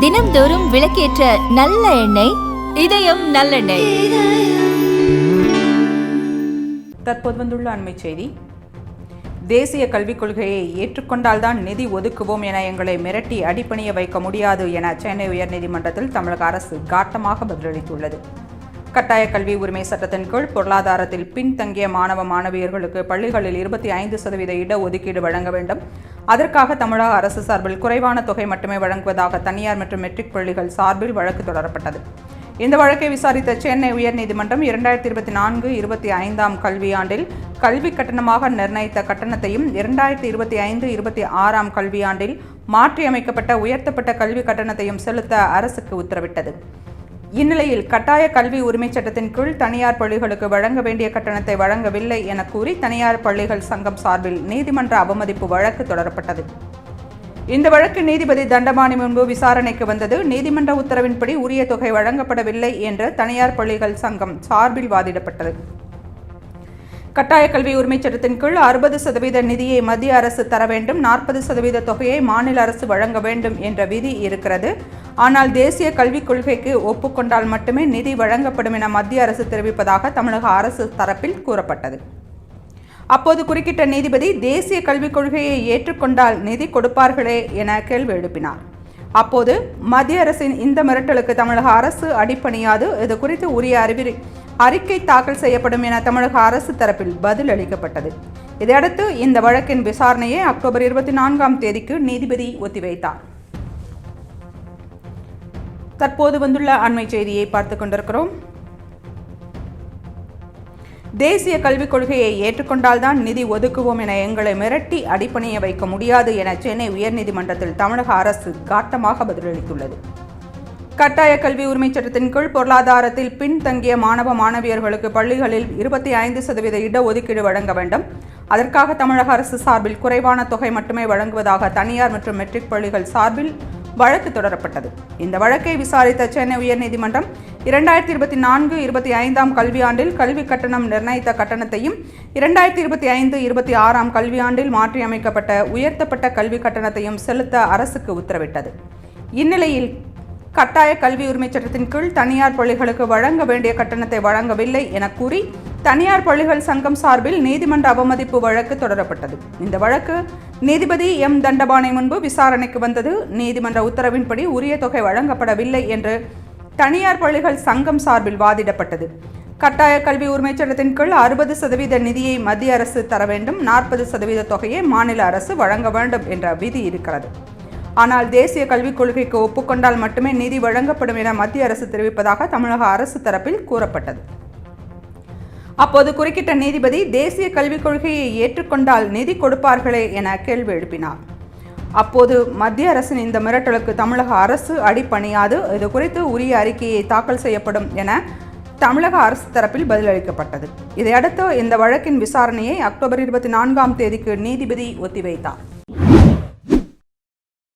தினம்தோறும் விளக்கேற்ற நல்ல எண்ணெய் இதயம் நல்லெண்ணெய். தற்போது வந்துள்ள அண்மை செய்தி. தேசிய கல்விக் கொள்கையை ஏற்றுக்கொண்டால்தான் நிதி ஒதுக்குவோம் என எங்களை மிரட்டி அடிபணிய வைக்க முடியாது என சென்னை உயர்நீதிமன்றத்தில் தமிழக அரசு காட்டமாக பதிலளித்துள்ளது. கட்டாய கல்வி உரிமை சட்டத்தின் கீழ் பொருளாதாரத்தில் பின்தங்கிய மாணவ மாணவியர்களுக்கு பள்ளிகளில் 25% இடஒதுக்கீடு வழங்க வேண்டும். அதற்காக தமிழக அரசு சார்பில் குறைவான தொகை மட்டுமே வழங்குவதாக தனியார் மற்றும் மெட்ரிக் பள்ளிகள் சார்பில் வழக்கு தொடரப்பட்டது. இந்த வழக்கை விசாரித்த சென்னை உயர்நீதிமன்றம் 2024-25 கல்வியாண்டில் கல்வி கட்டணமாக நிர்ணயித்த கட்டணத்தையும் 2025-26 கல்வியாண்டில் மாற்றியமைக்கப்பட்ட உயர்த்தப்பட்ட கல்வி கட்டணத்தையும் செலுத்த அரசுக்கு உத்தரவிட்டது. இந்நிலையில் கட்டாய கல்வி உரிமை சட்டத்தின் கீழ் தனியார் பள்ளிகளுக்கு வழங்க வேண்டிய கட்டணத்தை வழங்கவில்லை என கூறி தனியார் பள்ளிகள் சங்கம் சார்பில் நீதிமன்ற அவமதிப்பு வழக்கு தொடரப்பட்டது. இந்த வழக்கு நீதிபதி தண்டபாணி முன்பு விசாரணைக்கு வந்தது. நீதிமன்ற உத்தரவின்படி உரிய தொகை வழங்கப்படவில்லை என்று தனியார் பள்ளிகள் சங்கம் சார்பில் வாதிடப்பட்டது. கட்டாய கல்வி உரிமை சட்டத்தின் கீழ் 60% நிதியை மத்திய அரசு தர வேண்டும், 40% தொகையை மாநில அரசு வழங்க வேண்டும் என்ற விதி இருக்கிறது. ஆனால் தேசிய கல்விக் கொள்கைக்கு ஒப்புக்கொண்டால் மட்டுமே நிதி வழங்கப்படும் என மத்திய அரசு தெரிவிப்பதாக தமிழக அரசு தரப்பில் கூறப்பட்டது. அப்போது குறுக்கிட்ட நீதிபதி தேசிய கல்விக் கொள்கையை ஏற்றுக்கொண்டால் நிதி கொடுப்பார்களே என கேள்வி எழுப்பினார். அப்போது மத்திய அரசின் இந்த மிரட்டலுக்கு தமிழக அரசு அடிபணியாது, இது குறித்து உரிய அறிக்கை தாக்கல் செய்யப்படும் என தமிழக அரசு தரப்பில் பதில் அளிக்கப்பட்டது. இதையடுத்து இந்த வழக்கின் விசாரணையை அக்டோபர் 24 நீதிபதி ஒத்திவைத்தார். தற்போது வந்துள்ள அண்மை செய்தியை பார்த்துக் கொண்டிருக்கிறோம். தேசிய கல்விக் கொள்கையை ஏற்றுக்கொண்டால்தான் நிதி ஒதுக்குவோம் என எங்களை மிரட்டி அடிபணிய வைக்க முடியாது என சென்னை உயர்நீதிமன்றத்தில் தமிழக அரசு காட்டமாக பதிலளித்துள்ளது. கட்டாய கல்வி உரிமை சட்டத்தின் கீழ் பொருளாதாரத்தில் பின்தங்கிய மாணவ மாணவியர்களுக்கு பள்ளிகளில் 25% இடஒதுக்கீடு வழங்க வேண்டும். அதற்காக தமிழக அரசு சார்பில் குறைவான தொகை மட்டுமே வழங்குவதாக தனியார் மற்றும் மெட்ரிக் பள்ளிகள் சார்பில் வழக்கு தொடரப்பட்டது. இந்த வழக்கை விசாரித்த சென்னை உயர்நீதிமன்றம் 2024-25 கல்வியாண்டில் கல்வி கட்டணம் நிர்ணயித்த கட்டணத்தையும் 2025-26 கல்வியாண்டில் மாற்றியமைக்கப்பட்ட உயர்த்தப்பட்ட கல்வி கட்டணத்தையும் செலுத்த அரசுக்கு உத்தரவிட்டது. இந்நிலையில் கட்டாய கல்வி உரிமை சட்டத்தின் கீழ் தனியார் பள்ளிகளுக்கு வழங்க வேண்டிய கட்டணத்தை வழங்கவில்லை என கூறி தனியார் பள்ளிகள் சங்கம் சார்பில் நீதிமன்ற அவமதிப்பு வழக்கு தொடரப்பட்டது. இந்த வழக்கு நீதிபதி எம் தண்டபாணி முன்பு விசாரணைக்கு வந்தது. நீதிமன்ற உத்தரவின்படி உரிய தொகை வழங்கப்படவில்லை என்று தனியார் பள்ளிகள் சங்கம் சார்பில் வாதிடப்பட்டது. கட்டாய கல்வி உரிமை சட்டத்தின் கீழ் 60% நிதியை மத்திய அரசு தர வேண்டும், 40% தொகையை மாநில அரசு வழங்க வேண்டும் என்ற விதி இருக்கிறது. ஆனால் தேசிய கல்விக் கொள்கைக்கு ஒப்புக்கொண்டால் மட்டுமே நிதி வழங்கப்படும் என மத்திய அரசு தெரிவிப்பதாக தமிழக அரசு தரப்பில் கூறப்பட்டது. அப்போது குறுக்கிட்ட நீதிபதி தேசிய கல்விக் கொள்கையை ஏற்றுக்கொண்டால் நிதி கொடுப்பார்களே என கேள்வி எழுப்பினார். அப்போது மத்திய அரசின் இந்த மிரட்டலுக்கு தமிழக அரசு அடிபணியாது, இது குறித்து உரிய அறிக்கையை தாக்கல் செய்யப்படும் என தமிழக அரசு தரப்பில் பதிலளிக்கப்பட்டது. இதையடுத்து இந்த வழக்கின் விசாரணையை அக்டோபர் 24 நீதிபதி ஒத்திவைத்தார்.